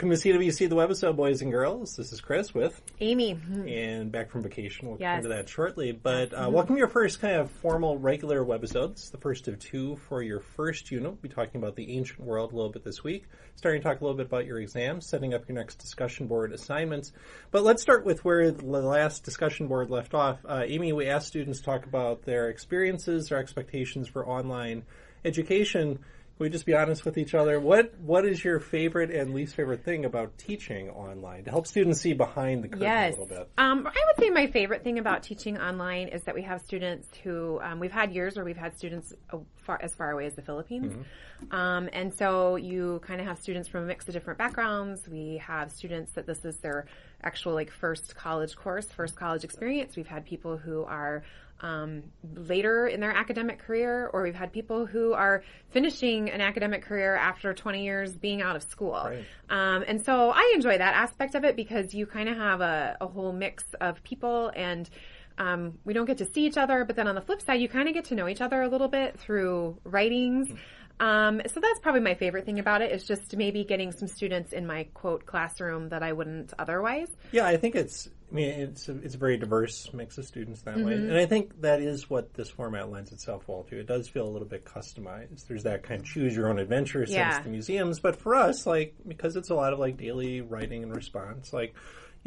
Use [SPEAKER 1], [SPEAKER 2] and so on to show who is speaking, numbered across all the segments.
[SPEAKER 1] Welcome to CWC, the Webisode, boys and girls. This is Chris with
[SPEAKER 2] Amy.
[SPEAKER 1] And back from vacation. We'll
[SPEAKER 2] Yes.
[SPEAKER 1] get into that shortly. But welcome to your first kind of formal, regular Webisodes, the first of two for your first unit. We'll be talking about the ancient world a little bit this week, starting to talk a little bit about your exams, setting up your next discussion board assignments. But let's start with where the last discussion board left off. Amy, we asked students to talk about their experiences, their expectations for online education. Can we just be honest with each other? What is your favorite and least favorite thing about teaching online to help students see behind the curtain a little bit?
[SPEAKER 2] I would say my favorite thing about teaching online is that we have students who, we've had years where we've had students as far away as the Philippines. Mm-hmm. And so you kind of have students from a mix of different backgrounds. We have students that this is their actual first college course, first college experience. We've had people who are later in their academic career, or we've had people who are finishing an academic career after 20 years being out of school.
[SPEAKER 1] Right.
[SPEAKER 2] And so I enjoy that aspect of it because you kind of have a whole mix of people, and we don't get to see each other, but then on the flip side, you kind of get to know each other a little bit through writings. So that's probably my favorite thing about it, is just maybe getting some students in my quote classroom that I wouldn't otherwise.
[SPEAKER 1] Yeah, I think it's a very diverse mix of students that way. And I think that is what this format lends itself well to. It does feel a little bit customized. There's that kind of choose your own adventure sense to museums, but for us, because it's a lot of daily writing and response,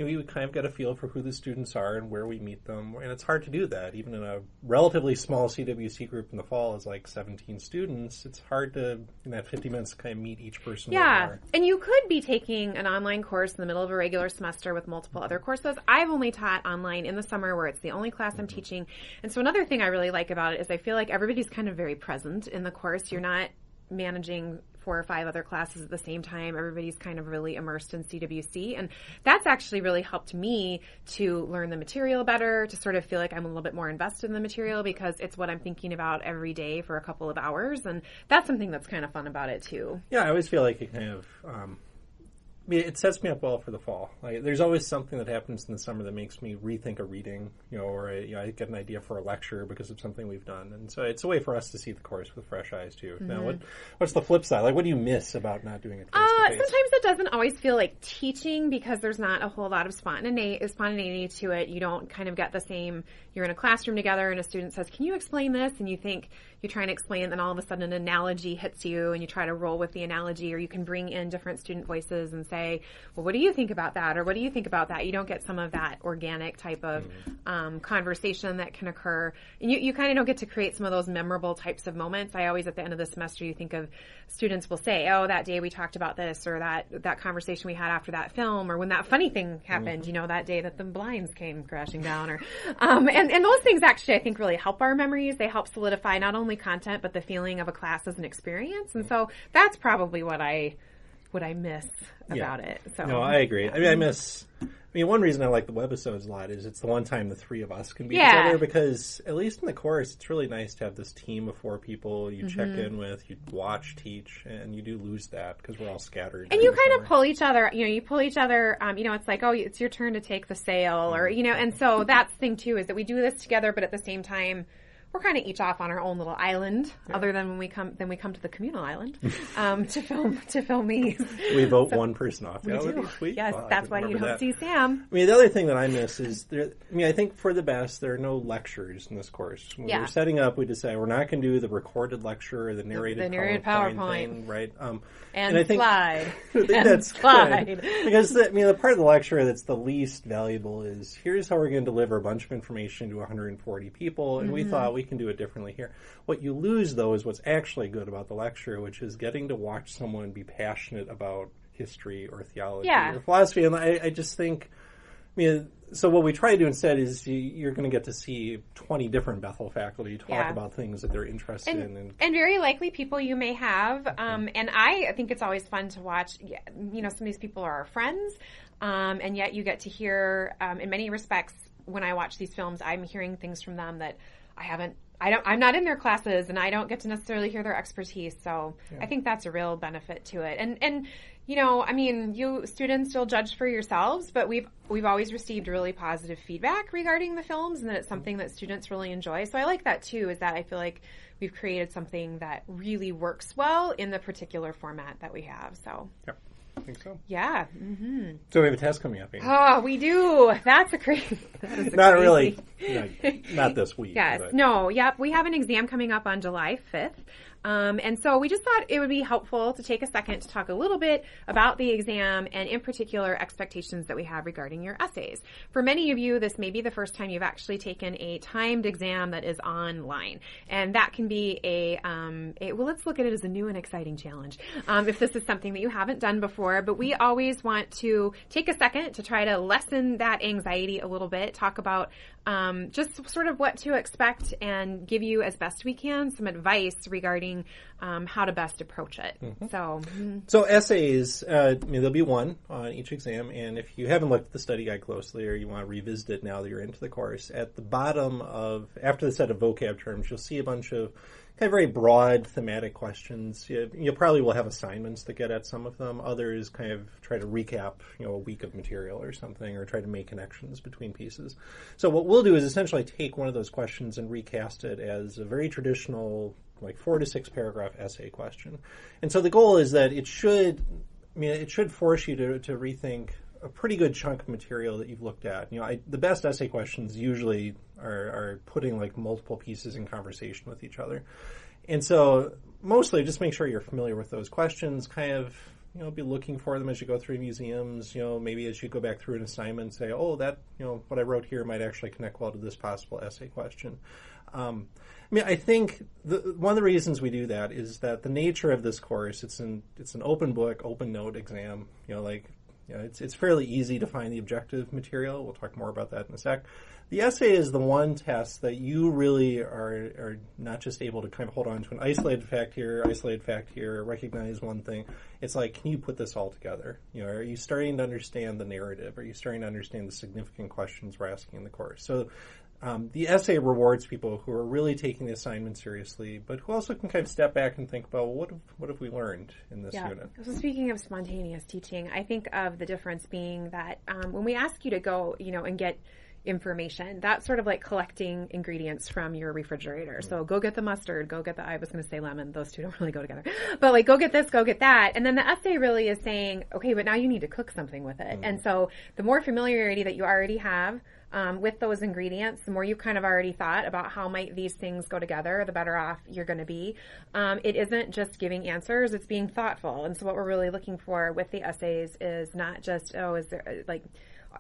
[SPEAKER 1] we kind of get a feel for who the students are and where we meet them. And it's hard to do that. Even in a relatively small CWC group in the fall is 17 students. It's hard to, in that 50 minutes, kind of meet each person.
[SPEAKER 2] Yeah. And you could be taking an online course in the middle of a regular semester with multiple other courses. I've only taught online in the summer where it's the only class I'm teaching. And so another thing I really like about it is I feel like everybody's kind of very present in the course. You're not managing 4 or 5 other classes at the same time. Everybody's kind of really immersed in CWC. And that's actually really helped me to learn the material better, to sort of feel like I'm a little bit more invested in the material because it's what I'm thinking about every day for a couple of hours. And that's something that's kind of fun about it too.
[SPEAKER 1] Yeah, I always feel like it kind of, it sets me up well for the fall. There's always something that happens in the summer that makes me rethink a reading, or I get an idea for a lecture because of something we've done. And so it's a way for us to see the course with fresh eyes too. Now, what's the flip side? What do you miss about not doing it face-to-face?
[SPEAKER 2] Sometimes it doesn't always feel like teaching because there's not a whole lot of spontaneity to it. You don't kind of get the same, you're in a classroom together and a student says, can you explain this? And you think you're trying to explain it, and then all of a sudden an analogy hits you and you try to roll with the analogy, or you can bring in different student voices and say, well, what do you think about that? Or what do you think about that? You don't get some of that organic type of conversation that can occur. And you kind of don't get to create some of those memorable types of moments. I always, at the end of the semester, you think of students will say, oh, that day we talked about this, or that conversation we had after that film, or when that funny thing happened, that day that the blinds came crashing down. Or and those things actually, I think, really help our memories. They help solidify not only content, but the feeling of a class as an experience. And so that's probably what I miss about it. So
[SPEAKER 1] no, I agree. One reason I like the webisodes a lot is it's the one time the 3 of us can be together, because at least in the course, it's really nice to have this team of 4 people you check in with, you watch, teach, and you do lose that because we're all scattered.
[SPEAKER 2] And you kind of pull each other, you pull each other, it's like, oh, it's your turn to take the sail, or, and so that's the thing too, is that we do this together, but at the same time, we're kind of each off on our own little island, other than when we come to the communal island to film these.
[SPEAKER 1] We vote one person off the island
[SPEAKER 2] each
[SPEAKER 1] week.
[SPEAKER 2] Yes, that's why you don't see Sam.
[SPEAKER 1] The other thing that I miss is I think for the best, there are no lectures in this course. When we were setting up, we decided we're not going to do the recorded lecture or the narrated PowerPoint thing, right?
[SPEAKER 2] And I think, slide.
[SPEAKER 1] I think that's good. Because the part of the lecture that's the least valuable is, here's how we're going to deliver a bunch of information to 140 people, and we thought we can do it differently here. What you lose, though, is what's actually good about the lecture, which is getting to watch someone be passionate about history or theology or philosophy. And I just think, so what we try to do instead is you're going to get to see 20 different Bethel faculty talk about things that they're interested in. And very
[SPEAKER 2] likely people you may have. And I think it's always fun to watch, some of these people are our friends, and yet you get to hear, in many respects, when I watch these films, I'm hearing things from them that I'm not in their classes, and I don't get to necessarily hear their expertise. So I think that's a real benefit to it. And you students, you'll judge for yourselves, but we've always received really positive feedback regarding the films, and that it's something that students really enjoy. So I like that too, is that I feel like we've created something that really works well in the particular format that we have. So.
[SPEAKER 1] Yep. I think so.
[SPEAKER 2] Yeah. Mm-hmm.
[SPEAKER 1] So we have a test coming up. Amy.
[SPEAKER 2] Oh, we do. That's a crazy.
[SPEAKER 1] Not really. Not this week.
[SPEAKER 2] Yes.
[SPEAKER 1] But.
[SPEAKER 2] No. Yep. We have an exam coming up on July 5th. And so we just thought it would be helpful to take a second to talk a little bit about the exam and in particular expectations that we have regarding your essays. For many of you, this may be the first time you've actually taken a timed exam that is online. And that can be well, let's look at it as a new and exciting challenge. If this is something that you haven't done before, but we always want to take a second to try to lessen that anxiety a little bit, talk about just sort of what to expect and give you as best we can some advice regarding how to best approach it.
[SPEAKER 1] Mm-hmm. So essays, there'll be one on each exam, and if you haven't looked at the study guide closely or you want to revisit it now that you're into the course, at the bottom after the set of vocab terms, you'll see a bunch of kind of very broad thematic questions. You probably will have assignments that get at some of them. Others kind of try to recap, a week of material or something, or try to make connections between pieces. So what we'll do is essentially take one of those questions and recast it as a very traditional, 4 to 6 paragraph essay question. And so the goal is that it should force you to rethink a pretty good chunk of material that you've looked at. The best essay questions usually are putting multiple pieces in conversation with each other. And so mostly just make sure you're familiar with those questions, kind of, be looking for them as you go through museums, maybe as you go back through an assignment, say, oh, that, what I wrote here might actually connect well to this possible essay question. I think one of the reasons we do that is that the nature of this course, it's an open book, open note exam, it's fairly easy to find the objective material. We'll talk more about that in a sec. The essay is the one test that you really are not just able to kind of hold on to an isolated fact here, recognize one thing. It's can you put this all together? Are you starting to understand the narrative? Are you starting to understand the significant questions we're asking in the course? So the essay rewards people who are really taking the assignment seriously, but who also can kind of step back and think about, well, what have we learned in this unit?
[SPEAKER 2] So speaking of spontaneous teaching, I think of the difference being that when we ask you to go, and get information, that's sort of like collecting ingredients from your refrigerator. So go get the mustard, I was going to say lemon, those two don't really go together, but go get this, go get that. And then the essay really is saying, okay, but now you need to cook something with it. And so the more familiarity that you already have with those ingredients, the more you've kind of already thought about how might these things go together, the better off you're going to be. It isn't just giving answers, it's being thoughtful. And so what we're really looking for with the essays is not just, is there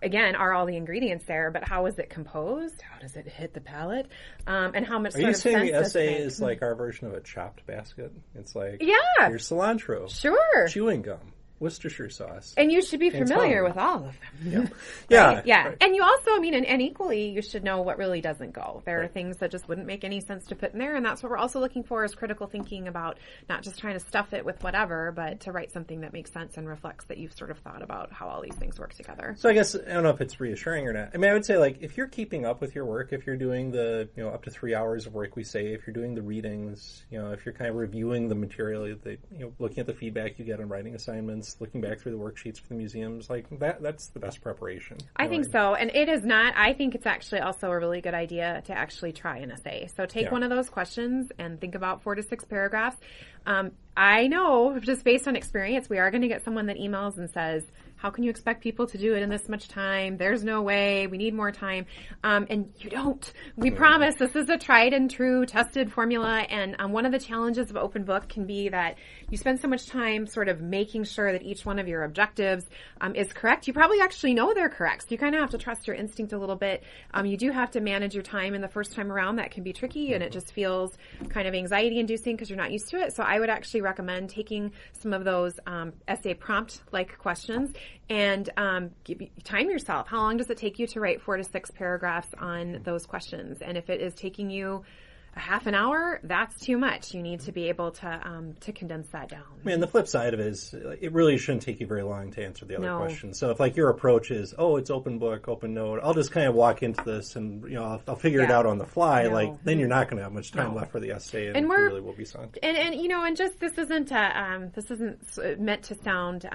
[SPEAKER 2] again, are all the ingredients there, but how is it composed? How does it hit the palate? And how much
[SPEAKER 1] Are you saying the essay is like our version of a chopped basket? It's here's cilantro.
[SPEAKER 2] Sure.
[SPEAKER 1] Chewing gum. Worcestershire sauce.
[SPEAKER 2] And you should be familiar with all of them.
[SPEAKER 1] Yeah.
[SPEAKER 2] Yeah.
[SPEAKER 1] Right.
[SPEAKER 2] And you also, and equally, you should know what really doesn't go. There are things that just wouldn't make any sense to put in there, and that's what we're also looking for is critical thinking about not just trying to stuff it with whatever, but to write something that makes sense and reflects that you've sort of thought about how all these things work together.
[SPEAKER 1] So I guess, I don't know if it's reassuring or not. I would say, if you're keeping up with your work, if you're doing the, up to 3 hours of work we say, if you're doing the readings, if you're kind of reviewing the material, looking at the feedback you get on writing assignments, looking back through the worksheets for the museums, that's the best preparation.
[SPEAKER 2] I think so. And it is not, I think it's actually also a really good idea to actually try an essay. So take one of those questions and think about 4 to 6 paragraphs. I know, just based on experience, we are going to get someone that emails and says, how can you expect people to do it in this much time? There's no way. We need more time. And you don't. We promise this is a tried and true tested formula. And one of the challenges of open book can be that you spend so much time sort of making sure that each one of your objectives is correct. You probably actually know they're correct. So you kind of have to trust your instinct a little bit. You do have to manage your time in the first time around. That can be tricky and it just feels kind of anxiety inducing because you're not used to it. So I would actually recommend taking some of those essay prompt like questions and time yourself. How long does it take you to write 4 to 6 paragraphs on those questions? And if it is taking you a half an hour, that's too much. You need to be able to condense that down.
[SPEAKER 1] The flip side of it is it really shouldn't take you very long to answer the other questions. So if your approach is, it's open book, open note, I'll just kind of walk into this and I'll figure it out on the fly. Then you're not going to have much time left for the essay, and you really will be sunk.
[SPEAKER 2] And just this isn't meant to sound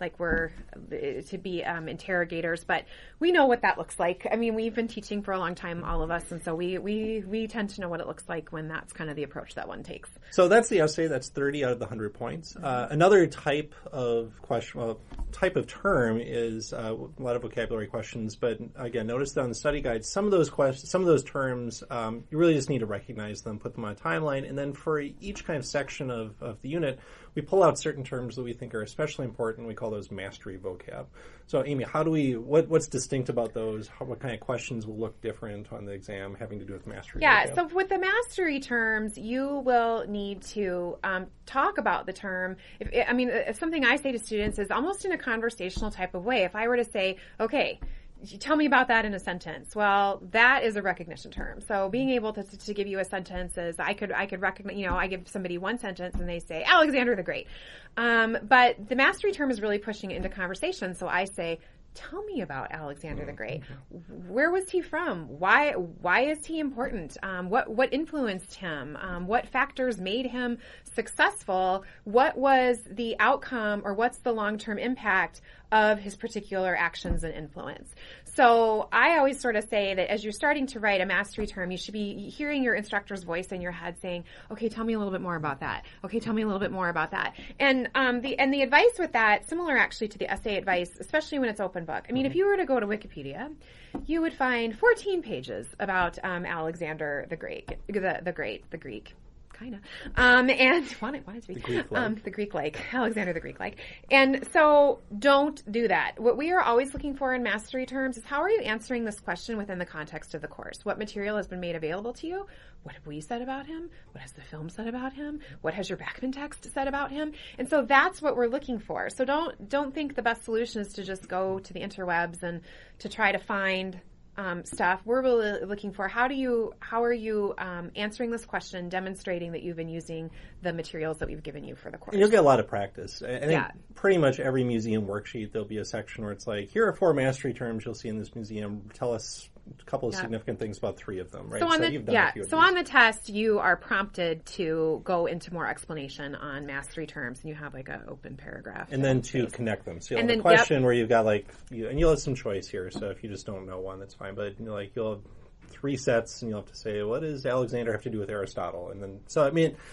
[SPEAKER 2] like we're to be interrogators, but we know what that looks like. We've been teaching for a long time, all of us, and so we tend to know what it looks looks like when that's kind of the approach that one takes.
[SPEAKER 1] So that's the essay. That's 30 out of the 100 points. Another type of question, type of term is a lot of vocabulary questions. But again, notice that on the study guide, some of those questions, some of those terms, you really just need to recognize them, put them on a timeline, and then for each kind of section of the unit, we pull out certain terms that we think are especially important. We call those mastery vocab. So, Amy, how do we? What's distinct about those? What kind of questions will look different on the exam having to do with mastery?
[SPEAKER 2] Yeah.
[SPEAKER 1] vocab?
[SPEAKER 2] So with the mastery terms, you will need to talk about the term. If something I say to students is almost in a conversational type of way. If I were to say, okay, tell me about that in a sentence. Well, that is a recognition term. So being able to give you a sentence is I could recognize, I give somebody one sentence and they say Alexander the Great. But the mastery term is really pushing it into conversation. So I say, tell me about Alexander the Great. Where was he from? Why is he important? What influenced him? What factors made him successful? What was the outcome, or what's the long-term impact of his particular actions and influence? So I always sort of say that as you're starting to write a mastery term, you should be hearing your instructor's voice in your head saying, okay, tell me a little bit more about that. Okay, tell me a little bit more about that. And the advice with that, similar actually to the essay advice, especially when it's open book. I mean, if you were to go to Wikipedia, you would find 14 pages about Alexander the Great, the Greek. Kind of. And wanted to be the Greek-like, Alexander the Greek-like. And so don't do that. What we are always looking for in mastery terms is how are you answering this question within the context of the course? What material has been made available to you? What have we said about him? What has the film said about him? What has your Backman text said about him? And so that's what we're looking for. So don't think the best solution is to just go to the interwebs and to try to find stuff. We're really looking for how are you answering this question, demonstrating that you've been using the materials that we've given you for the course.
[SPEAKER 1] And you'll get a lot of practice. I think pretty much every museum worksheet, there'll be a section where it's like, here are 4 mastery terms you'll see in this museum. Tell us a couple of significant things about 3 of them, right?
[SPEAKER 2] So on the test, you are prompted to go into more explanation on mastery terms, and you have like an open paragraph.
[SPEAKER 1] And then to connect them. So you'll have a question where you've got and you'll have some choice here. So if you just don't know one, that's fine. But you'll have 3 sets, and you'll have to say, what does Alexander have to do with Aristotle? And then,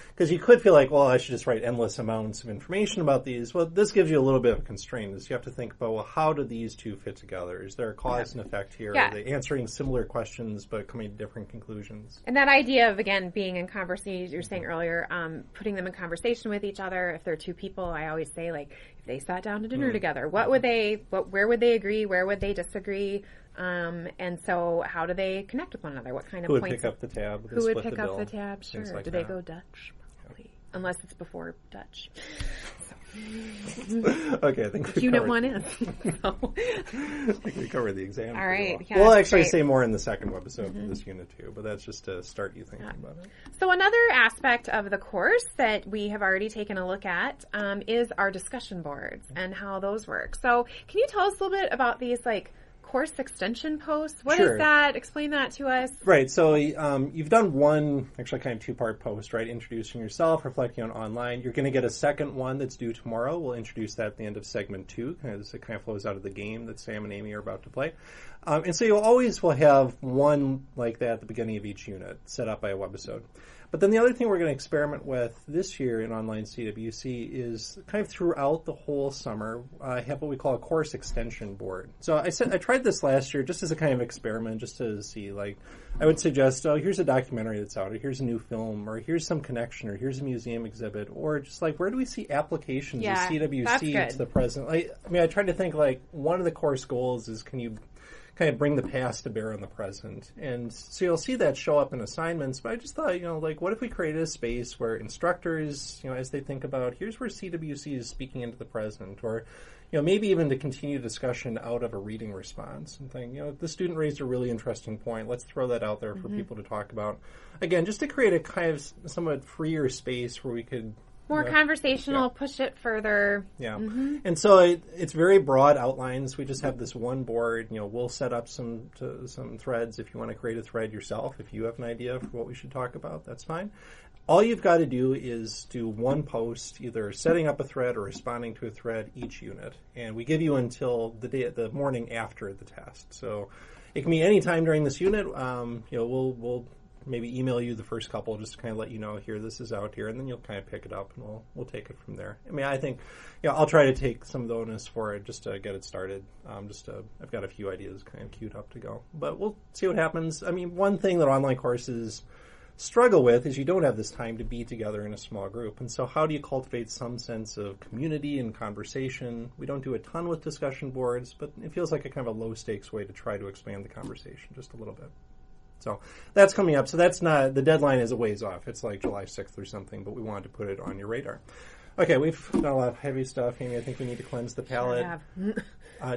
[SPEAKER 1] because you could feel like, well, I should just write endless amounts of information about these. Well, this gives you a little bit of a constraint. Is you have to think about, well, how do these 2 fit together? Is there a cause and effect here? Are they answering similar questions but coming to different conclusions?
[SPEAKER 2] And that idea of, again, being in conversation, you were saying earlier, putting them in conversation with each other. If they're 2 people, I always say, if they sat down to dinner together, where would they agree? Where would they disagree? And so how do they connect with one another? What kind of
[SPEAKER 1] points?
[SPEAKER 2] Who would
[SPEAKER 1] pick up the tab?
[SPEAKER 2] Who would pick up the tab? Sure.
[SPEAKER 1] Like
[SPEAKER 2] do they go Dutch? Probably. Unless it's before Dutch.
[SPEAKER 1] Okay, I think
[SPEAKER 2] Unit 1 is.
[SPEAKER 1] I think we covered the exam.
[SPEAKER 2] All right.
[SPEAKER 1] Well. We'll actually say more in the second webisode for this unit too, but that's just to start you thinking about it.
[SPEAKER 2] So another aspect of the course that we have already taken a look at is our discussion boards and how those work. So can you tell us a little bit about these course extension posts? What is that? Explain that to us.
[SPEAKER 1] Right. So you've done one, actually kind of 2-part post, right? Introducing yourself, reflecting on online. You're going to get a second one that's due tomorrow. We'll introduce that at the end of segment 2, as it kind of flows out of the game that Sam and Amy are about to play. And so you always will have one like that at the beginning of each unit set up by a webisode. But then the other thing we're going to experiment with this year in online CWC is kind of throughout the whole summer, have what we call a course extension board. So I tried this last year just as a kind of experiment, just to see, I would suggest, here's a documentary that's out, or here's a new film, or here's some connection, or here's a museum exhibit, or just where do we see applications of CWC to the present? I tried to think one of the course goals is, can you kind of bring the past to bear on the present. And so you'll see that show up in assignments, but I just thought, what if we created a space where instructors, as they think about, here's where CWC is speaking into the present, or, maybe even to continue discussion out of a reading response and think, the student raised a really interesting point. Let's throw that out there for people to talk about. Again, just to create a kind of somewhat freer space where we could
[SPEAKER 2] more conversational, push it further.
[SPEAKER 1] Yeah. Mm-hmm. And so it's very broad outlines. We just have this one board. We'll set up some threads if you want to create a thread yourself. If you have an idea for what we should talk about, that's fine. All you've got to do is do one post, either setting up a thread or responding to a thread each unit. And we give you until the morning after the test. So it can be any time during this unit. We'll maybe email you the first couple just to kind of let you know, here, this is out here, and then you'll kind of pick it up, and we'll take it from there. I mean, I think, I'll try to take some of the onus for it just to get it started. I've got a few ideas kind of queued up to go, but we'll see what happens. I mean, one thing that online courses struggle with is you don't have this time to be together in a small group. And so how do you cultivate some sense of community and conversation? We don't do a ton with discussion boards, but it feels like a kind of a low-stakes way to try to expand the conversation just a little bit. So that's coming up. So that's not, the deadline is a ways off. It's like July 6th or something, but we wanted to put it on your radar. Okay, we've done a lot of heavy stuff, Amy. I think we need to cleanse the palate.
[SPEAKER 2] Sure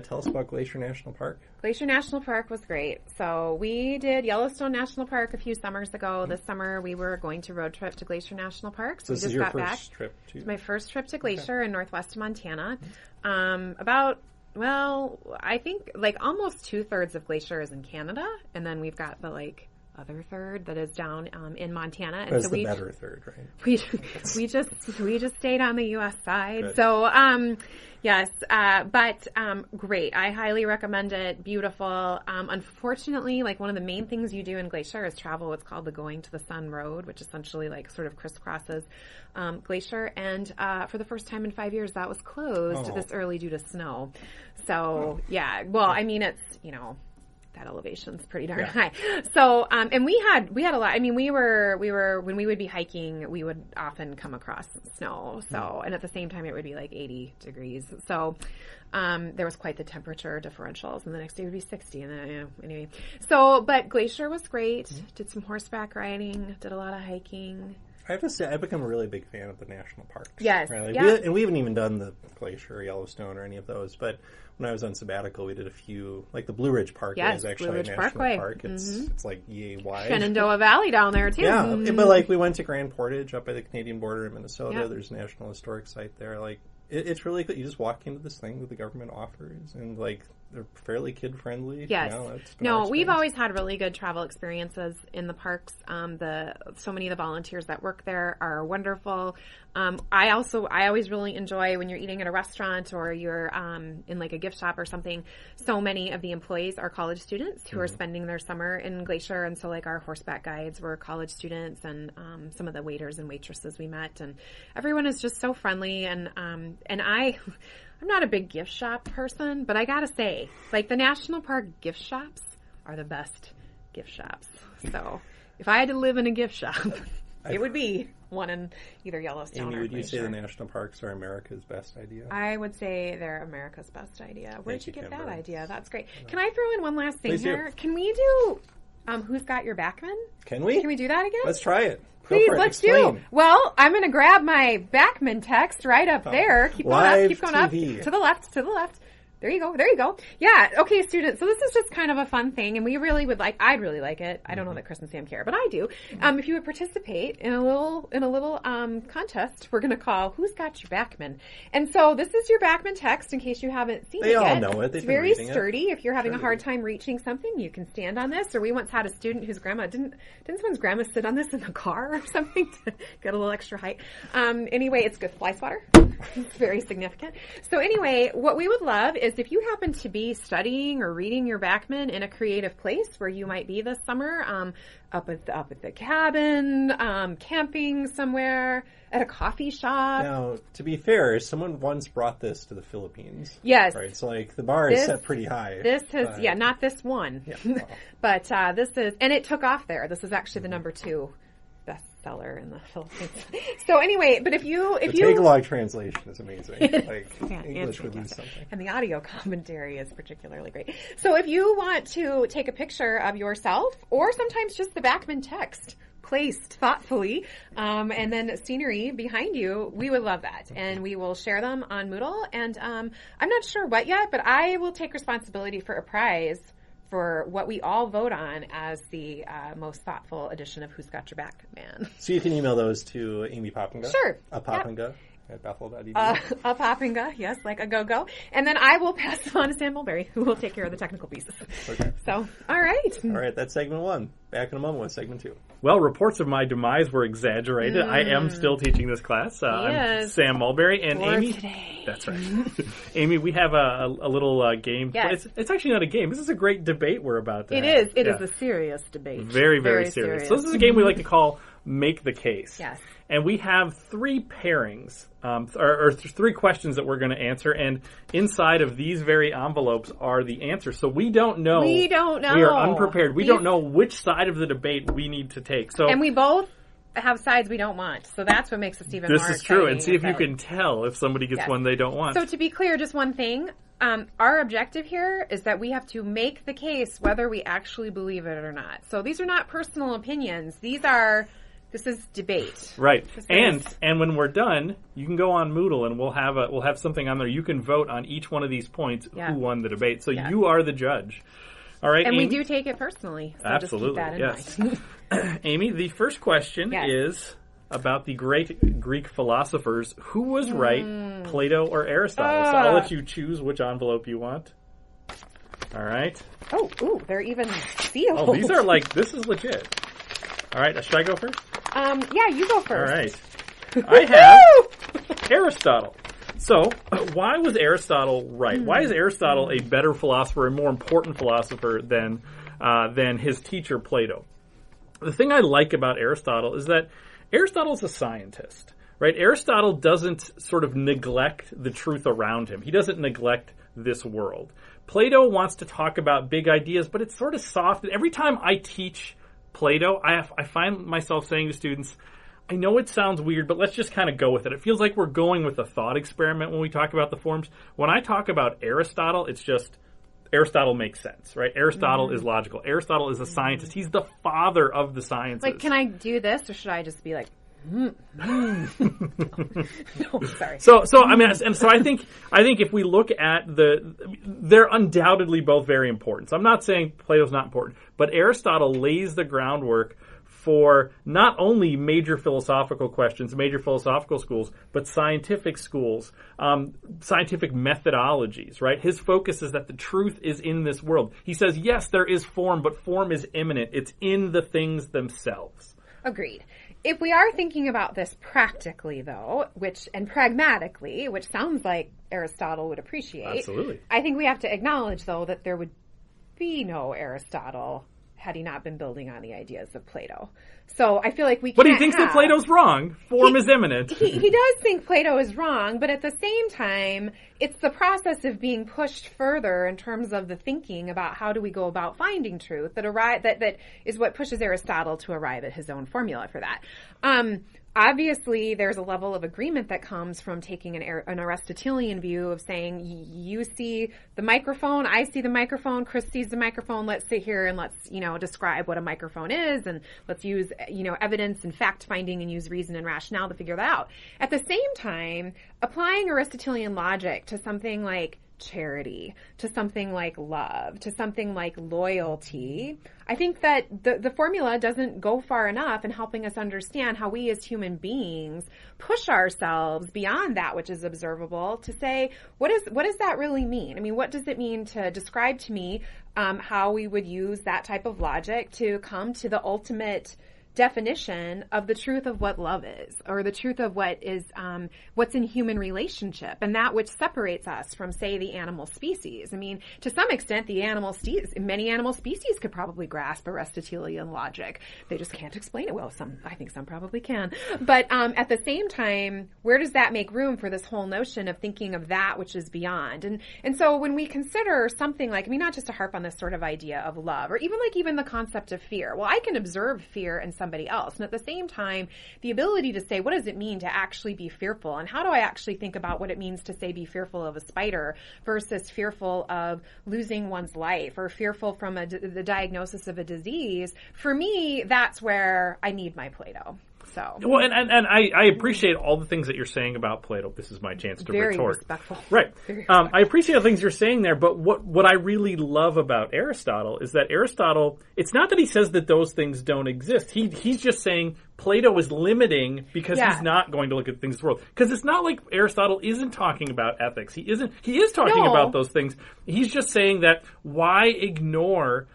[SPEAKER 1] tell us about Glacier National Park.
[SPEAKER 2] Glacier National Park was great. So we did Yellowstone National Park a few summers ago. This summer we were going to road trip to Glacier National Park.
[SPEAKER 1] So this is your first trip to?
[SPEAKER 2] It's my first trip to Glacier in northwest Montana. I think like almost 2/3 of Glacier is in Canada, and then we've got the other third that is down in Montana. And
[SPEAKER 1] that's
[SPEAKER 2] so
[SPEAKER 1] the better third, right?
[SPEAKER 2] We just stayed on the U.S. side.
[SPEAKER 1] Good.
[SPEAKER 2] So yes, but great. I highly recommend it. Beautiful. Unfortunately, one of the main things you do in Glacier is travel what's called the Going to the Sun Road, which essentially sort of crisscrosses Glacier. And for the first time in 5 years, that was closed this early due to snow. So yeah, well, I mean, it's that elevation's pretty darn high. So, and we had a lot. I mean, we were when we would be hiking, we would often come across snow. So, and at the same time, it would be 80 degrees. So, there was quite the temperature differentials, and the next day would be 60. And then, anyway. So, but Glacier was great. Did some horseback riding. Did a lot of hiking.
[SPEAKER 1] I have to say, I've become a really big fan of the national parks.
[SPEAKER 2] Yes.
[SPEAKER 1] Right?
[SPEAKER 2] Yeah.
[SPEAKER 1] We haven't even done the Glacier or Yellowstone or any of those, but when I was on sabbatical, we did a few, the Blue Ridge Parkway is actually a national park. It's yay wide.
[SPEAKER 2] Shenandoah Valley down there, too.
[SPEAKER 1] Yeah, but we went to Grand Portage up by the Canadian border in Minnesota.
[SPEAKER 2] Yeah.
[SPEAKER 1] There's a National Historic Site there. It's really good. You just walk into this thing that the government offers, and they're fairly kid friendly.
[SPEAKER 2] Yes. We've always had really good travel experiences in the parks. So many of the volunteers that work there are wonderful. I always really enjoy when you're eating at a restaurant or you're in a gift shop or something. So many of the employees are college students who are spending their summer in Glacier, and so our horseback guides were college students, and some of the waiters and waitresses we met, and everyone is just so friendly. And I'm not a big gift shop person, but I gotta say, the national park gift shops are the best gift shops. So if I had to live in a gift shop, it would be one in either Yellowstone or
[SPEAKER 1] would you say
[SPEAKER 2] Glacier.
[SPEAKER 1] the national parks are America's best idea?
[SPEAKER 2] I would say they're America's best idea. Where'd you get that
[SPEAKER 1] Kimber.
[SPEAKER 2] idea? That's great. Can I throw in one last thing
[SPEAKER 1] Please
[SPEAKER 2] here?
[SPEAKER 1] do.
[SPEAKER 2] Can we do Who's Got Your Backman?
[SPEAKER 1] Can we?
[SPEAKER 2] Can we do that again?
[SPEAKER 1] Let's try it.
[SPEAKER 2] Please, let's do. Well, I'm going to grab my Backman text right up there. Keep going up. To the left. There you go. Yeah. Okay, students. So this is just kind of a fun thing, and I'd really like it. I don't know that Chris and Sam care, but I do. If you would participate in a little contest, we're going to call Who's Got Your Backman? And so this is your Backman text in case you haven't seen it yet.
[SPEAKER 1] They all know it.
[SPEAKER 2] It's very sturdy. If you're having a hard time reaching something, you can stand on this. Or we once had a student whose grandma didn't someone's grandma sit on this in the car or something to get a little extra height. Anyway, it's good fly swatter. It's very significant. So anyway, what we would love is if you happen to be studying or reading your Backman in a creative place where you might be this summer, up at the cabin, camping somewhere, at a coffee shop.
[SPEAKER 1] Now, to be fair, someone once brought this to the Philippines.
[SPEAKER 2] Yes.
[SPEAKER 1] Right, so the bar is set pretty high.
[SPEAKER 2] This has, not this one. Yeah, well. But this is, and it took off there. This is actually the number 2 bestseller in the Philippines. So anyway, but if you
[SPEAKER 1] tagalog translation is amazing. English would lose something.
[SPEAKER 2] And the audio commentary is particularly great. So if you want to take a picture of yourself, or sometimes just the Backman text placed thoughtfully, and then scenery behind you, we would love that. And we will share them on Moodle. And I'm not sure what yet, but I will take responsibility for a prize for what we all vote on as the most thoughtful edition of Who's Got Your Back, Man.
[SPEAKER 1] So you can email those to Amy Poppinga.
[SPEAKER 2] Sure.
[SPEAKER 1] A Poppinga at Bethel.edu.
[SPEAKER 2] A Poppinga, yes, like a go-go. And then I will pass it on to Sam Mulberry, who will take care of the technical pieces.
[SPEAKER 1] Okay.
[SPEAKER 2] So, all right.
[SPEAKER 1] All right, that's segment 1. Back in a moment with segment 2.
[SPEAKER 3] Well, reports of my demise were exaggerated. I am still teaching this class. I'm Sam Mulberry. And Amy.
[SPEAKER 2] Today.
[SPEAKER 3] That's right. Amy, we have a little game.
[SPEAKER 2] Yes.
[SPEAKER 3] It's actually not a game. This is a great debate we're about to have.
[SPEAKER 2] It is a serious debate.
[SPEAKER 3] Very, very serious. So this is a game we like to call Make the Case.
[SPEAKER 2] Yes.
[SPEAKER 3] And we have 3 pairings, or 3 questions that we're going to answer. And inside of these very envelopes are the answers. So we don't know.
[SPEAKER 2] We don't know.
[SPEAKER 3] We are unprepared. We don't know which side of the debate we need to take. So,
[SPEAKER 2] and we both have sides we don't want. So that's what makes us even more exciting.
[SPEAKER 3] This is true. And see if you can tell if somebody gets one they don't want.
[SPEAKER 2] So to be clear, just one thing. Our objective here is that we have to make the case whether we actually believe it or not. So these are not personal opinions. This is debate.
[SPEAKER 3] Right. And when we're done, you can go on Moodle and we'll have something on there. You can vote on each one of these points who won the debate. So you are the judge. All right.
[SPEAKER 2] And
[SPEAKER 3] Amy?
[SPEAKER 2] we do take it personally. So
[SPEAKER 3] Absolutely.
[SPEAKER 2] Just keep that in mind.
[SPEAKER 3] Amy, the first question is about the great Greek philosophers. Who was right, Plato or Aristotle? So I'll let you choose which envelope you want. All right.
[SPEAKER 2] Oh, they're even sealed.
[SPEAKER 3] Oh, this is legit. All right, should I go first?
[SPEAKER 2] Yeah, you go first.
[SPEAKER 3] All right. I have Aristotle. So, why was Aristotle right? Why is Aristotle a better philosopher, a more important philosopher than his teacher Plato? The thing I like about Aristotle is that Aristotle's a scientist, right? Aristotle doesn't sort of neglect the truth around him. He doesn't neglect this world. Plato wants to talk about big ideas, but it's sort of soft. And every time I teach Plato, I find myself saying to students, I know it sounds weird, but let's just kind of go with it. It feels like we're going with a thought experiment when we talk about the forms. When I talk about Aristotle, it's just Aristotle makes sense, right? Aristotle is logical. Aristotle is a scientist. He's the father of the sciences.
[SPEAKER 2] Like, can I do this, or should I just be like, No, sorry.
[SPEAKER 3] So I mean, and so I think if we look at they're undoubtedly both very important. So I'm not saying Plato's not important, but Aristotle lays the groundwork for not only major philosophical questions, major philosophical schools, but scientific schools, scientific methodologies, right? His focus is that the truth is in this world. He says, yes, there is form, but form is immanent. It's in the things themselves.
[SPEAKER 2] Agreed. If we are thinking about this practically, though, and pragmatically, which sounds like Aristotle would appreciate,
[SPEAKER 3] absolutely,
[SPEAKER 2] I think we have to acknowledge, though, that there would be no Aristotle had he not been building on the ideas of Plato. So I feel like we can't.
[SPEAKER 3] But he thinks that Plato's wrong. Form is immanent.
[SPEAKER 2] He does think Plato is wrong, but at the same time, it's the process of being pushed further in terms of the thinking about how do we go about finding truth that is what pushes Aristotle to arrive at his own formula for that. Obviously, there's a level of agreement that comes from taking an Aristotelian view of saying, you see the microphone, I see the microphone, Chris sees the microphone, let's sit here and let's, describe what a microphone is, and let's use, evidence and fact-finding and use reason and rationale to figure that out. At the same time, applying Aristotelian logic to something like charity, to something like love, to something like loyalty, I think that the formula doesn't go far enough in helping us understand how we as human beings push ourselves beyond that which is observable to say, what does that really mean? I mean, what does it mean to describe to me how we would use that type of logic to come to the ultimate definition of the truth of what love is, or the truth of what is what's in human relationship, and that which separates us from, say, the animal species. I mean, to some extent, many animal species could probably grasp Aristotelian logic. They just can't explain it well. I think some probably can. But at the same time, where does that make room for this whole notion of thinking of that which is beyond? And so when we consider something like, not just to harp on this sort of idea of love, or even the concept of fear. Well, I can observe fear in somebody else. And at the same time, the ability to say, what does it mean to actually be fearful? And how do I actually think about what it means to, say, be fearful of a spider versus fearful of losing one's life, or fearful from the diagnosis of a disease? For me, that's where I need my Plato. So.
[SPEAKER 3] Well, and I appreciate all the things that you're saying about Plato. This is my chance to retort.
[SPEAKER 2] Very respectful.
[SPEAKER 3] Right.
[SPEAKER 2] Very respectful.
[SPEAKER 3] I appreciate the things you're saying there, but what I really love about Aristotle is that Aristotle, it's not that he says that those things don't exist. He's just saying Plato is limiting because he's not going to look at things in the world. Because it's not like Aristotle isn't talking about ethics. He is talking about those things. He's just saying that why ignore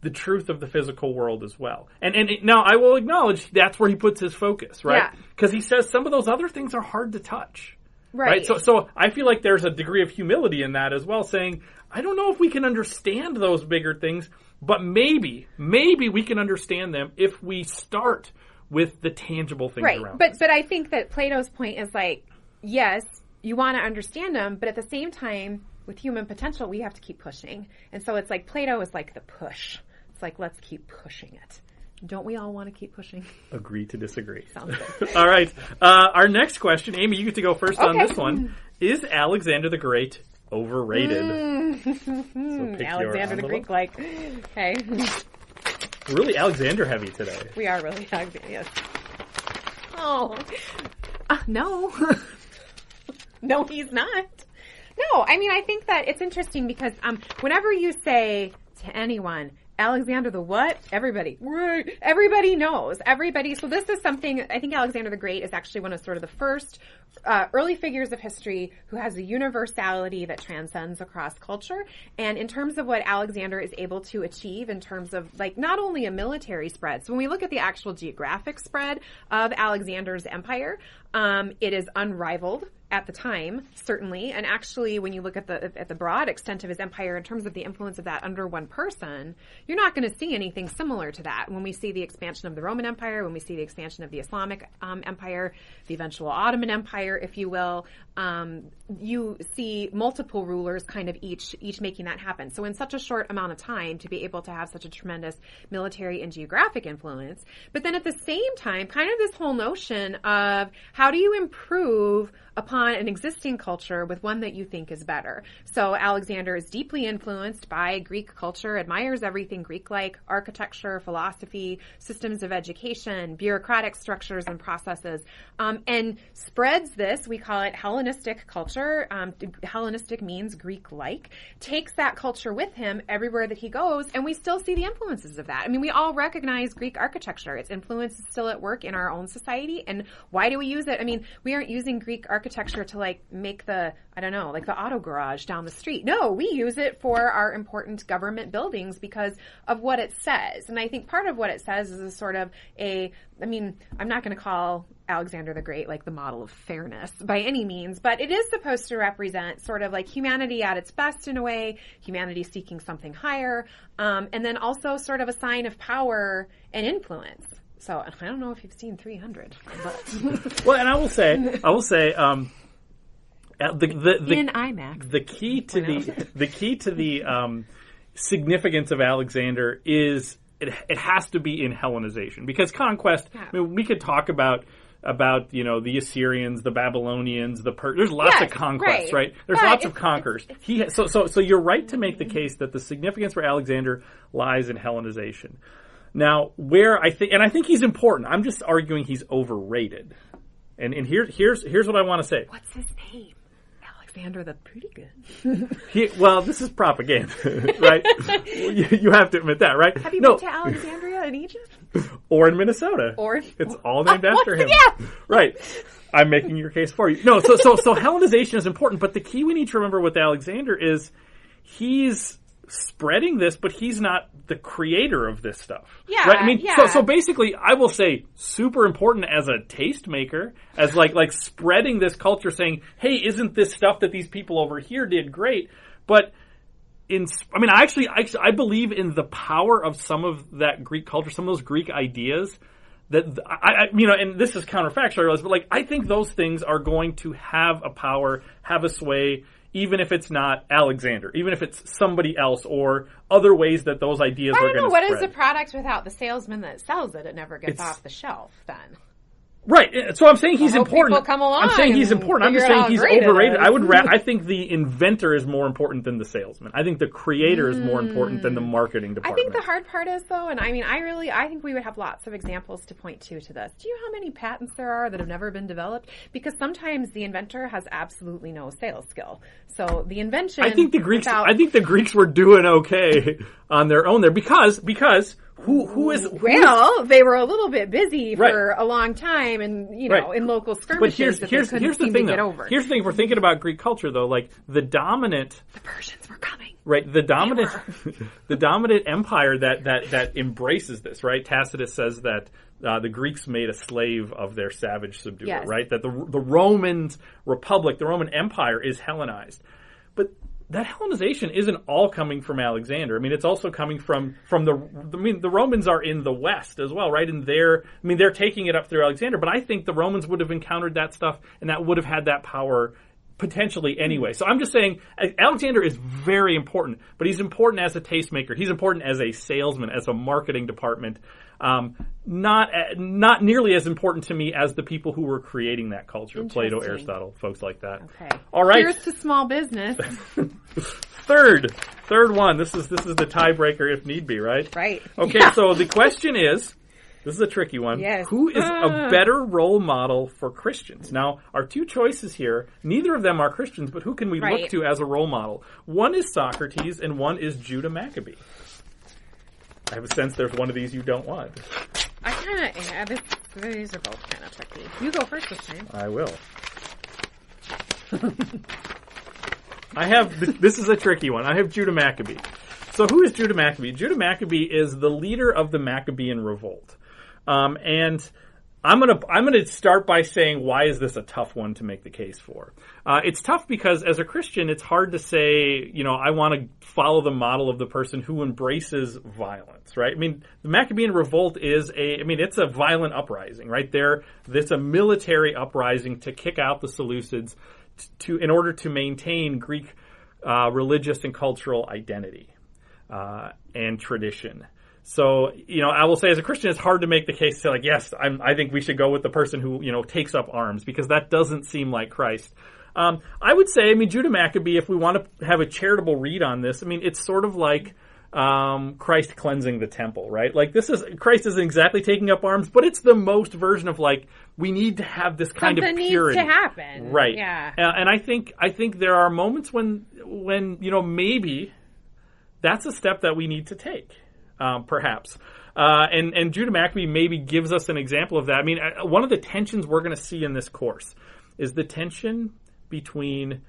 [SPEAKER 3] the truth of the physical world as well. And now I will acknowledge that's where he puts his focus, right? Because he says some of those other things are hard to touch. Right. So I feel like there's a degree of humility in that as well, saying, I don't know if we can understand those bigger things, but maybe we can understand them if we start with the tangible things around us.
[SPEAKER 2] But I think that Plato's point is like, yes, you want to understand them, but at the same time, with human potential, we have to keep pushing. And so it's like Plato is like the push. It's like, let's keep pushing it. Don't we all want to keep pushing?
[SPEAKER 3] Agree to disagree.
[SPEAKER 2] Sounds good.
[SPEAKER 3] All right. Our next question, Amy, you get to go first on this one. Is Alexander the Great overrated? So
[SPEAKER 2] Alexander the Greek, like, okay.
[SPEAKER 3] Really Alexander heavy today.
[SPEAKER 2] We are really Alexander, yes. Oh. No. No, he's not. No, I mean, I think that it's interesting because whenever you say to anyone, Alexander the what? Everybody knows. Everybody. So this is something, I think Alexander the Great is actually one of sort of the first early figures of history who has a universality that transcends across culture. And in terms of what Alexander is able to achieve in terms of like not only a military spread. So when we look at the actual geographic spread of Alexander's empire, it is unrivaled at the time, certainly, and actually, when you look at the broad extent of his empire in terms of the influence of that under one person, you're not going to see anything similar to that. When we see the expansion of the Roman Empire, when we see the expansion of the Islamic Empire, the eventual Ottoman Empire, if you will, you see multiple rulers kind of each making that happen. So in such a short amount of time, to be able to have such a tremendous military and geographic influence, but then at the same time, kind of this whole notion of how do you improve upon an existing culture with one that you think is better. So Alexander is deeply influenced by Greek culture, admires everything Greek-like, architecture, philosophy, systems of education, bureaucratic structures and processes, and spreads this, we call it Hellenistic culture. Hellenistic means Greek-like, takes that culture with him everywhere that he goes, and we still see the influences of that. I mean, we all recognize Greek architecture. Its influence is still at work in our own society, and why do we use it? I mean, we aren't using Greek architecture to like make the, I don't know, like the auto garage down the street. No, we use it for our important government buildings because of what it says. And I think part of what it says is a sort of I'm not going to call Alexander the Great like the model of fairness by any means, but it is supposed to represent sort of like humanity at its best in a way, humanity seeking something higher, and then also sort of a sign of power and influence. So I don't know if you've seen 300, but
[SPEAKER 3] well, and I will say, in
[SPEAKER 2] IMAX,
[SPEAKER 3] the key to the significance of Alexander is it has to be in Hellenization, because conquest. Yeah. I mean, we could talk about the Assyrians, the Babylonians, there's lots of conquests, right? There's lots of conquerors. So you're right to make the case that the significance for Alexander lies in Hellenization. Now, where I think he's important. I'm just arguing he's overrated. And here's what I want to say.
[SPEAKER 2] What's his name? Alexander the Pretty Good.
[SPEAKER 3] Well, this is propaganda, right? You have to admit that, right?
[SPEAKER 2] Have you been to Alexandria in Egypt?
[SPEAKER 3] Or in Minnesota. It's all named after him.
[SPEAKER 2] Yeah.
[SPEAKER 3] Right. I'm making your case for you. No, so Hellenization is important, but the key we need to remember with Alexander is he's spreading this, but he's not the creator of this stuff.
[SPEAKER 2] Yeah.
[SPEAKER 3] Right? I mean, so basically, I will say super important as a tastemaker, as like spreading this culture, saying, hey, isn't this stuff that these people over here did great? But I believe in the power of some of that Greek culture, some of those Greek ideas that and this is counterfactual, I realize, but I think those things are going to have a power, have a sway, even if it's not Alexander, even if it's somebody else or other ways that those ideas are going to spread.
[SPEAKER 2] What is a product without the salesman that sells it? It never gets off the shelf then.
[SPEAKER 3] Right. So I'm saying he's important.
[SPEAKER 2] Come along.
[SPEAKER 3] I'm saying he's important. I'm just saying he's overrated. I think the inventor is more important than the salesman. I think the creator is more important than the marketing department.
[SPEAKER 2] I think the hard part is, though, and I think we would have lots of examples to point to this. Do you know how many patents there are that have never been developed? Because sometimes the inventor has absolutely no sales skill. So the invention.
[SPEAKER 3] I think the Greeks were doing okay on their own there because Who is?
[SPEAKER 2] Well, they were a little bit busy for a long time, and in local skirmishes.
[SPEAKER 3] But here's the thing, though. Here's the thing. If we're thinking about Greek culture, though, like the
[SPEAKER 2] Persians were coming.
[SPEAKER 3] Right, the dominant empire that embraces this. Right, Tacitus says that the Greeks made a slave of their savage subduer. Yes. Right, that the Roman Republic, the Roman Empire, is Hellenized, but that Hellenization isn't all coming from Alexander. I mean, it's also coming from the Romans are in the West as well, right? And they're taking it up through Alexander, but I think the Romans would have encountered that stuff and that would have had that power potentially anyway. So I'm just saying Alexander is very important, but he's important as a tastemaker. He's important as a salesman, as a marketing department. Not nearly as important to me as the people who were creating that culture. Plato, Aristotle, folks like that.
[SPEAKER 2] Okay.
[SPEAKER 3] All right.
[SPEAKER 2] Here's to small business.
[SPEAKER 3] Third one. This is the tiebreaker if need be, right?
[SPEAKER 2] Right.
[SPEAKER 3] Okay,
[SPEAKER 2] yeah.
[SPEAKER 3] So the question is, this is a tricky one.
[SPEAKER 2] Yes.
[SPEAKER 3] Who is a better role model for Christians? Now, our two choices here, neither of them are Christians, but who can we look to as a role model? One is Socrates and one is Judah Maccabee. I have a sense there's one of these you don't want.
[SPEAKER 2] I kind of, these are both kind of tricky. You go first this time.
[SPEAKER 3] I will. This is a tricky one. I have Judah Maccabee. So who is Judah Maccabee? Judah Maccabee is the leader of the Maccabean revolt. And I'm gonna start by saying, why is this a tough one to make the case for? It's tough because as a Christian, it's hard to say, I want to follow the model of the person who embraces violence, right? I mean, the Maccabean revolt it's a violent uprising, right? It's a military uprising to kick out the Seleucids in order to maintain Greek religious and cultural identity and tradition. So, I will say as a Christian, it's hard to make the case to say, like, yes, I think we should go with the person who, takes up arms, because that doesn't seem like Christ. I would say, Judah Maccabee, if we want to have a charitable read on this, it's sort of like Christ cleansing the temple, right? Like, Christ isn't exactly taking up arms, but it's the most version of, like, we need to have this kind
[SPEAKER 2] Something
[SPEAKER 3] of purity.
[SPEAKER 2] Needs to happen.
[SPEAKER 3] Right.
[SPEAKER 2] Yeah.
[SPEAKER 3] And I think there are moments when maybe that's a step that we need to take. Perhaps. And Judah Maccabee maybe gives us an example of that. One of the tensions we're going to see in this course is the tension between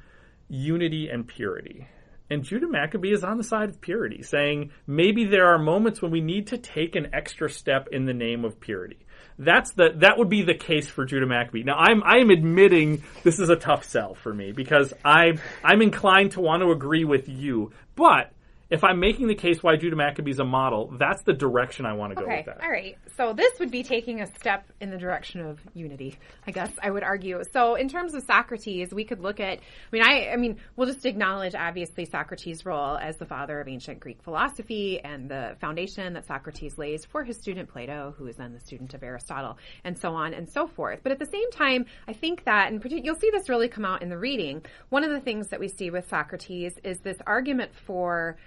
[SPEAKER 3] unity and purity. And Judah Maccabee is on the side of purity, saying maybe there are moments when we need to take an extra step in the name of purity. That would be the case for Judah Maccabee. Now, I'm admitting this is a tough sell for me, because I'm inclined to want to agree with you, but if I'm making the case why Judah Maccabee is a model, that's the direction I want to go with that.
[SPEAKER 2] All right. So this would be taking a step in the direction of unity, I guess I would argue. So in terms of Socrates, we could look at, we'll just acknowledge, obviously, Socrates' role as the father of ancient Greek philosophy and the foundation that Socrates lays for his student Plato, who is then the student of Aristotle, and so on and so forth. But at the same time, I think that, you'll see this really come out in the reading, one of the things that we see with Socrates is this argument for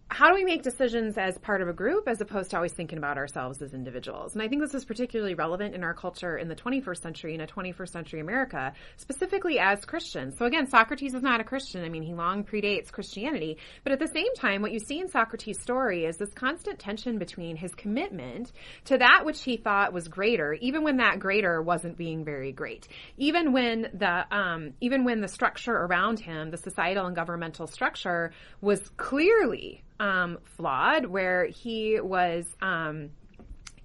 [SPEAKER 2] how do we make decisions as part of a group as opposed to always thinking about ourselves as individuals? And I think this is particularly relevant in our culture in the 21st century, in a 21st century America, specifically as Christians. So again, Socrates is not a Christian. He long predates Christianity. But at the same time, what you see in Socrates' story is this constant tension between his commitment to that which he thought was greater, even when that greater wasn't being very great. Even when the structure around him, the societal and governmental structure, was clearly flawed, where he was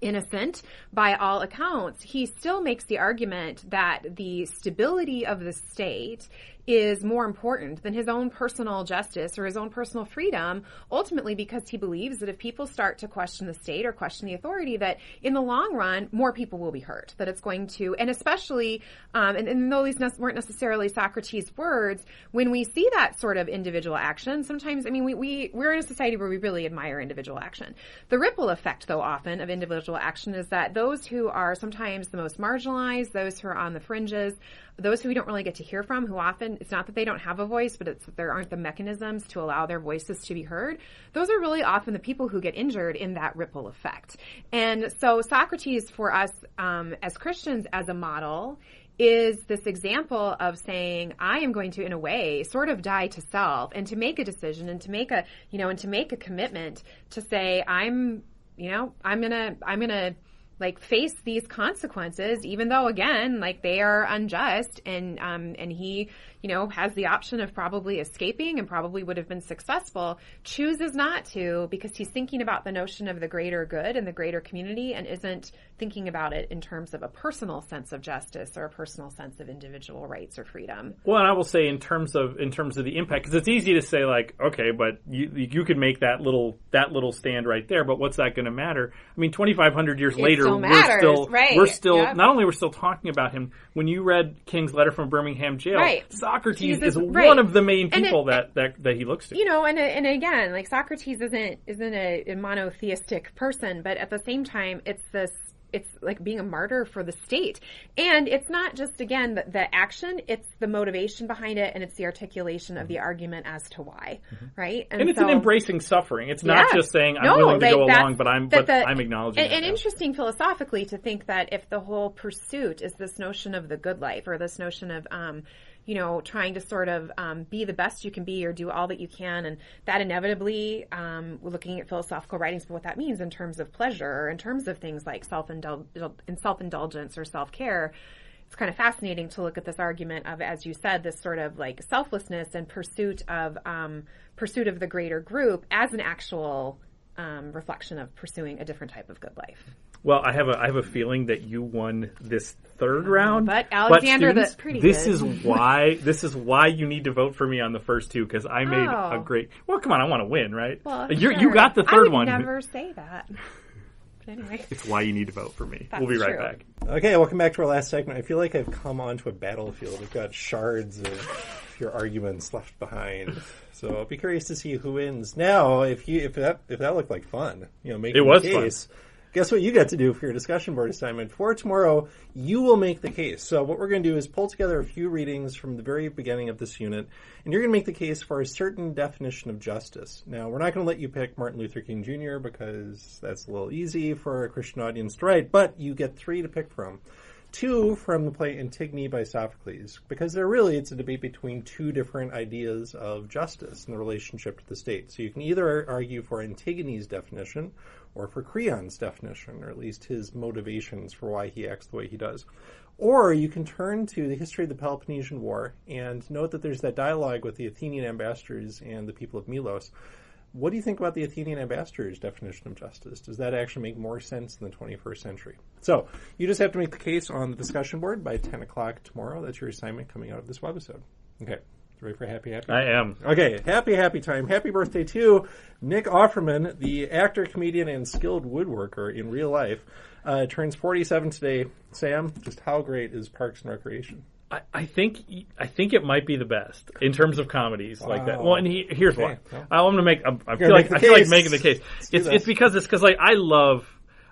[SPEAKER 2] innocent by all accounts, he still makes the argument that the stability of the state is more important than his own personal justice or his own personal freedom, ultimately because he believes that if people start to question the state or question the authority, that in the long run, more people will be hurt, that it's going to, and especially, and though these weren't necessarily Socrates' words, when we see that sort of individual action, sometimes, we're in a society where we really admire individual action. The ripple effect, though, often of individual action is that those who are sometimes the most marginalized, those who are on the fringes, those who we don't really get to hear from, who often, it's not that they don't have a voice, but it's that there aren't the mechanisms to allow their voices to be heard. Those are really often the people who get injured in that ripple effect. And so Socrates, for us as Christians, as a model, is this example of saying, I am going to, in a way, sort of die to self and to make a decision and to make a, and to make a commitment to say, I'm I'm gonna like face these consequences, even though again, like they are unjust, and he, has the option of probably escaping and probably would have been successful, chooses not to because he's thinking about the notion of the greater good and the greater community and isn't thinking about it in terms of a personal sense of justice or a personal sense of individual rights or freedom.
[SPEAKER 3] Well, and I will say in terms of the impact, because it's easy to say like, okay, but you could make that little stand right there, but what's that going to matter? I mean, 2,500 years later, we're still
[SPEAKER 2] yep.
[SPEAKER 3] Not only we're still talking about him. When you read King's letter from Birmingham jail,
[SPEAKER 2] right.
[SPEAKER 3] Socrates is one of the main people that he looks to.
[SPEAKER 2] And again, like Socrates isn't a monotheistic person, but at the same time, it's like being a martyr for the state. And it's not just, again, the action, it's the motivation behind it, and it's the articulation of the argument as to why, right?
[SPEAKER 3] And it's an embracing suffering. It's not just saying, I'm willing to go along, but I'm acknowledging it.
[SPEAKER 2] And interesting philosophically to think that if the whole pursuit is this notion of the good life, or this notion of, trying to sort of be the best you can be or do all that you can. And that inevitably, looking at philosophical writings, what that means in terms of pleasure or in terms of things like self-indulgence or self-care. It's kind of fascinating to look at this argument of, as you said, this sort of like selflessness and pursuit of the greater group as an actual reflection of pursuing a different type of good life.
[SPEAKER 3] Well, I have a feeling that you won this third round.
[SPEAKER 2] But Alexander,
[SPEAKER 3] students,
[SPEAKER 2] that's pretty
[SPEAKER 3] this
[SPEAKER 2] good.
[SPEAKER 3] Is why you need to vote for me on the first two, because I made a great. Well, come on, I want to win, right?
[SPEAKER 2] Well,
[SPEAKER 3] you got the third one.
[SPEAKER 2] I would never say that. But anyway,
[SPEAKER 3] it's why you need to vote for me.
[SPEAKER 2] That's
[SPEAKER 3] we'll be right
[SPEAKER 2] true.
[SPEAKER 3] back.
[SPEAKER 1] Okay, welcome back to our last segment. I feel like I've come onto a battlefield. We've got shards of your arguments left behind. So I'll be curious to see who wins. Now, if that looked like fun, making
[SPEAKER 3] it was
[SPEAKER 1] the case.
[SPEAKER 3] Fun.
[SPEAKER 1] Guess what you got to do for your discussion board assignment? For tomorrow, you will make the case. So what we're going to do is pull together a few readings from the very beginning of this unit, and you're going to make the case for a certain definition of justice. Now, we're not going to let you pick Martin Luther King Jr. because that's a little easy for a Christian audience to write, but you get 3 to pick from. 2 from the play Antigone by Sophocles, because it's a debate between 2 different ideas of justice and the relationship to the state. So you can either argue for Antigone's definition or for Creon's definition, or at least his motivations for why he acts the way he does. Or you can turn to the history of the Peloponnesian War and note that there's that dialogue with the Athenian ambassadors and the people of Milos. What do you think about the Athenian ambassadors' definition of justice? Does that actually make more sense in the 21st century? So you just have to make the case on the discussion board by 10 o'clock tomorrow. That's your assignment coming out of this webisode. Okay. Ready for happy?
[SPEAKER 3] I am.
[SPEAKER 1] Okay, happy time. Happy birthday to Nick Offerman, the actor, comedian, and skilled woodworker in real life. Turns 47 today. Sam, just how great is Parks and Recreation?
[SPEAKER 3] I think it might be the best in terms of comedies like that. Well, and here's why. Well, I'm going to make. I feel like making the case. It's because I love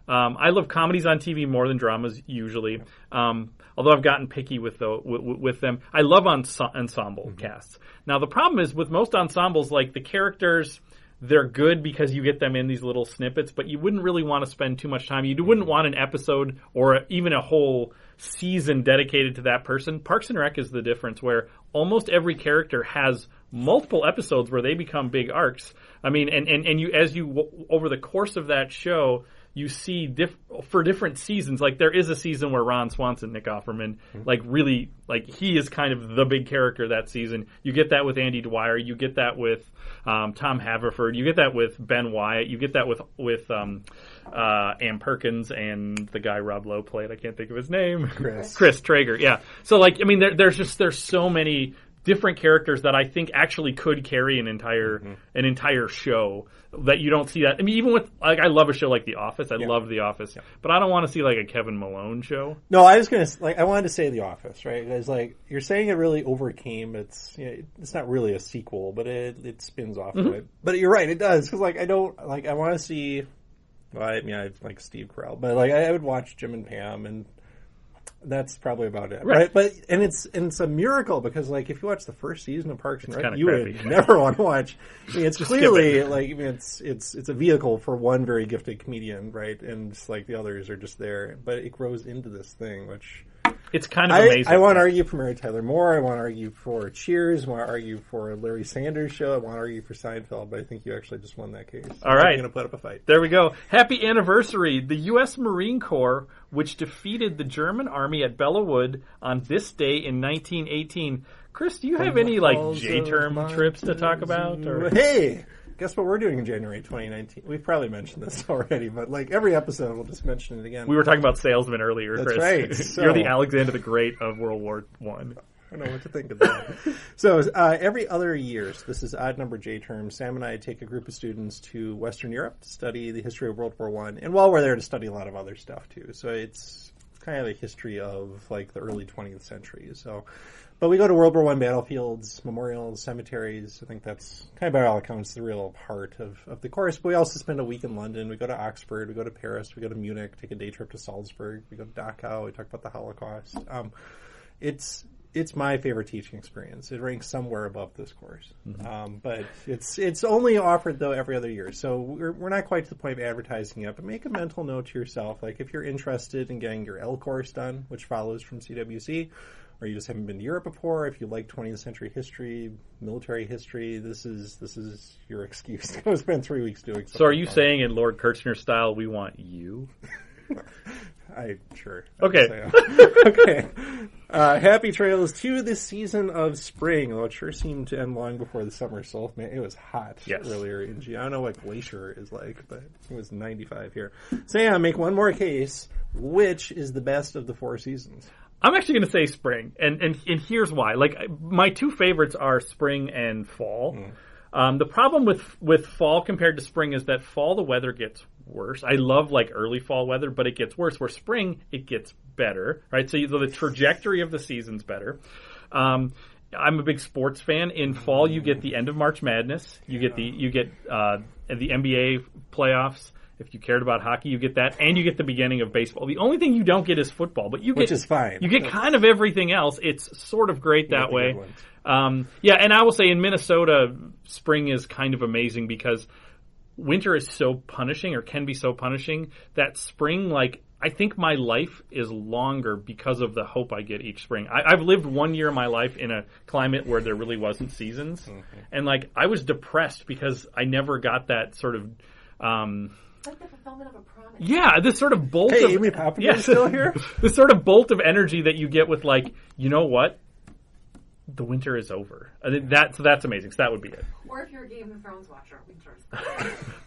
[SPEAKER 3] comedies on TV more than dramas usually. Although I've gotten picky with them. I love ensemble casts. Now the problem is with most ensembles, like the characters, they're good because you get them in these little snippets, but you wouldn't really want to spend too much time. You wouldn't want an episode or even a whole season dedicated to that person. Parks and Rec is the difference, where almost every character has multiple episodes where they become big arcs. I mean, and you over the course of that show, you see for different seasons, like there is a season where Ron Swanson, Nick Offerman, really he is kind of the big character that season. You get that with Andy Dwyer. You get that with Tom Haverford. You get that with Ben Wyatt. You get that with Ann Perkins and the guy Rob Lowe played. I can't think of his name. Chris Traeger. Yeah. So there's so many different characters that I think actually could carry an entire show that you don't see that. I mean, even with I love a show like The Office. I love The Office, but I don't want to see like a Kevin Malone show.
[SPEAKER 1] No, I wanted to say The Office, right? It's like you're saying it really overcame. It's not really a sequel, but it spins off of it. But you're right, it does, because I want to see. Well, I like Steve Carell, but I would watch Jim and Pam, and that's probably about it, right? But it's a miracle, because if you watch the first season of Parks and Rec, you would never want to watch. I mean, it's clearly it's a vehicle for one very gifted comedian, right? And the others are just there, but it grows into this thing, which
[SPEAKER 3] It's kind of amazing.
[SPEAKER 1] I want to argue for Mary Tyler Moore. I want to argue for Cheers. I want to argue for Larry Sanders Show. I want to argue for Seinfeld, but I think you actually just won that case.
[SPEAKER 3] All right.
[SPEAKER 1] You're going to put up a fight.
[SPEAKER 3] There we go. Happy anniversary. The U.S. Marine Corps, which defeated the German army at Belleau Wood on this day in 1918. Chris, do you have any J-term trips to talk about? Or?
[SPEAKER 1] Hey! Guess what we're doing in January 2019? We've probably mentioned this already, but every episode we'll just mention it again.
[SPEAKER 3] We were talking about salesmen earlier,
[SPEAKER 1] That's
[SPEAKER 3] Chris.
[SPEAKER 1] Right. So,
[SPEAKER 3] You're the Alexander the Great of World War I.
[SPEAKER 1] I don't know what to think of that. So every other year, so this is odd number J term, Sam and I take a group of students to Western Europe to study the history of World War I. And while we're there, to study a lot of other stuff too. So it's kind of a history of the early 20th century. But we go to World War I battlefields, memorials, cemeteries. I think that's kind of by all accounts the real heart of the course. But we also spend a week in London. We go to Oxford. We go to Paris. We go to Munich. Take a day trip to Salzburg. We go to Dachau. We talk about the Holocaust. It's my favorite teaching experience. It ranks somewhere above this course. Mm-hmm. But it's only offered, though, every other year. So we're not quite to the point of advertising yet. But make a mental note to yourself. If you're interested in getting your L course done, which follows from CWC, or you just haven't been to Europe before, if you like 20th century history, military history, this is your excuse to go spend 3 weeks doing something.
[SPEAKER 3] So are you saying in Lord Kirchner style, we want you?
[SPEAKER 1] Sure.
[SPEAKER 3] Okay.
[SPEAKER 1] Okay. Happy trails to the season of spring, though it sure seemed to end long before the summer. So man, it was hot earlier in June. I don't know what Glacier is like, but it was 95 here. Sam, make one more case. Which is the best of the 4 seasons?
[SPEAKER 3] I'm actually going to say spring, and here's why. My 2 favorites are spring and fall. The problem with fall compared to spring is that fall, the weather gets worse. I love early fall weather, but it gets worse. Where spring, it gets better, right? So the trajectory of the season's better. I'm a big sports fan. In fall, you get the end of March Madness. You get the NBA playoffs. If you cared about hockey, you get that, and you get the beginning of baseball. The only thing you don't get is football, but
[SPEAKER 1] which is fine.
[SPEAKER 3] You get kind of everything else. It's sort of great that way. And I will say in Minnesota, spring is kind of amazing because winter is so punishing, or can be so punishing, that spring, I think my life is longer because of the hope I get each spring. I've lived 1 year of my life in a climate where there really wasn't seasons, and I was depressed because I never got that sort of.
[SPEAKER 2] Like the fulfillment of a promise.
[SPEAKER 3] Yeah, this sort of bolt of...
[SPEAKER 1] Hey, Amy Poppinga is still here?
[SPEAKER 3] This sort of bolt of energy that you get with, you know what? The winter is over. That's amazing. So that would be it.
[SPEAKER 2] Or if you're a Game of Thrones watcher, winter's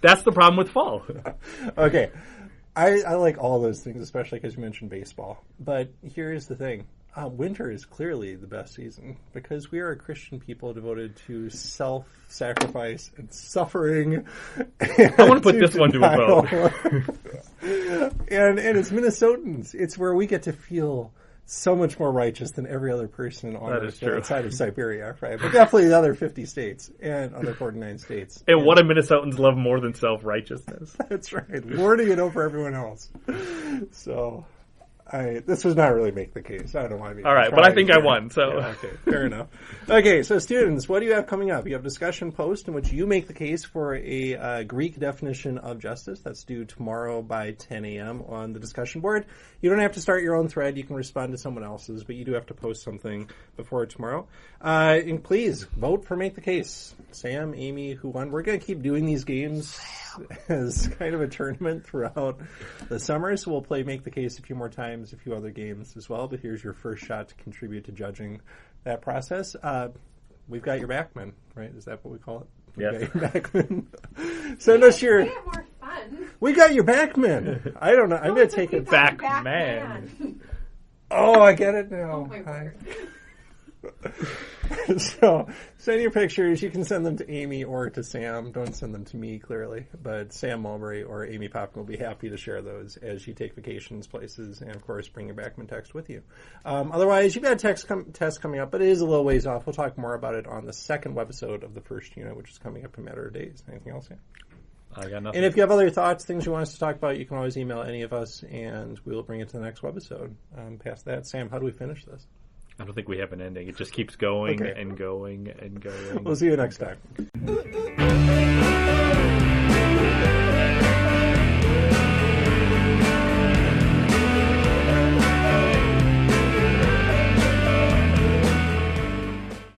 [SPEAKER 3] That's the problem with fall.
[SPEAKER 1] Okay. I like all those things, especially because you mentioned baseball. But here's the thing. Winter is clearly the best season because we are a Christian people devoted to self-sacrifice and suffering.
[SPEAKER 3] I want to put this one to a vote.
[SPEAKER 1] and it's Minnesotans. It's where we get to feel so much more righteous than every other person on Earth outside of Siberia, right? But definitely the other 50 states and other 49 states.
[SPEAKER 3] And what do Minnesotans love more than self-righteousness?
[SPEAKER 1] That's right. Lording it over everyone else. So... this was not really make the case. I don't want to be.
[SPEAKER 3] All right, but I think I won. So
[SPEAKER 1] okay, fair enough. Okay, so students, what do you have coming up? You have a discussion post in which you make the case for a Greek definition of justice. That's due tomorrow by 10 a.m. on the discussion board. You don't have to start your own thread. You can respond to someone else's, but you do have to post something before tomorrow. And please vote for Make the Case. Sam, Amy, who won? We're going to keep doing these games as kind of a tournament throughout the summer, so we'll play Make the Case a few more times, a few other games as well, but here's your first shot to contribute to judging that process. We've got your backman, right? Is that what we call it?
[SPEAKER 3] Yes.
[SPEAKER 1] Got your backman. Send us your...
[SPEAKER 2] Make it more fun.
[SPEAKER 1] We got your backman. I don't know. I'm going to take it.
[SPEAKER 3] Backman.
[SPEAKER 1] Oh, I get it now.
[SPEAKER 2] Oh, my word.
[SPEAKER 1] So send your pictures. You can send them to Amy or to Sam. Don't send them to me, clearly. But Sam Mulberry or Amy Poppinga will be happy to share those as you take vacations, places, and, of course, bring your Backman text with you. Otherwise, you've got a test coming up, but it is a little ways off. We'll talk more about it on the second webisode of the first unit, which is coming up in a matter of days. Anything else, Sam?
[SPEAKER 3] I got nothing.
[SPEAKER 1] And if you have other thoughts, things you want us to talk about, you can always email any of us, and we will bring it to the next webisode. Past that, Sam, how do we finish this?
[SPEAKER 3] I don't think we have an ending. It just keeps going and going and going.
[SPEAKER 1] We'll see you next time.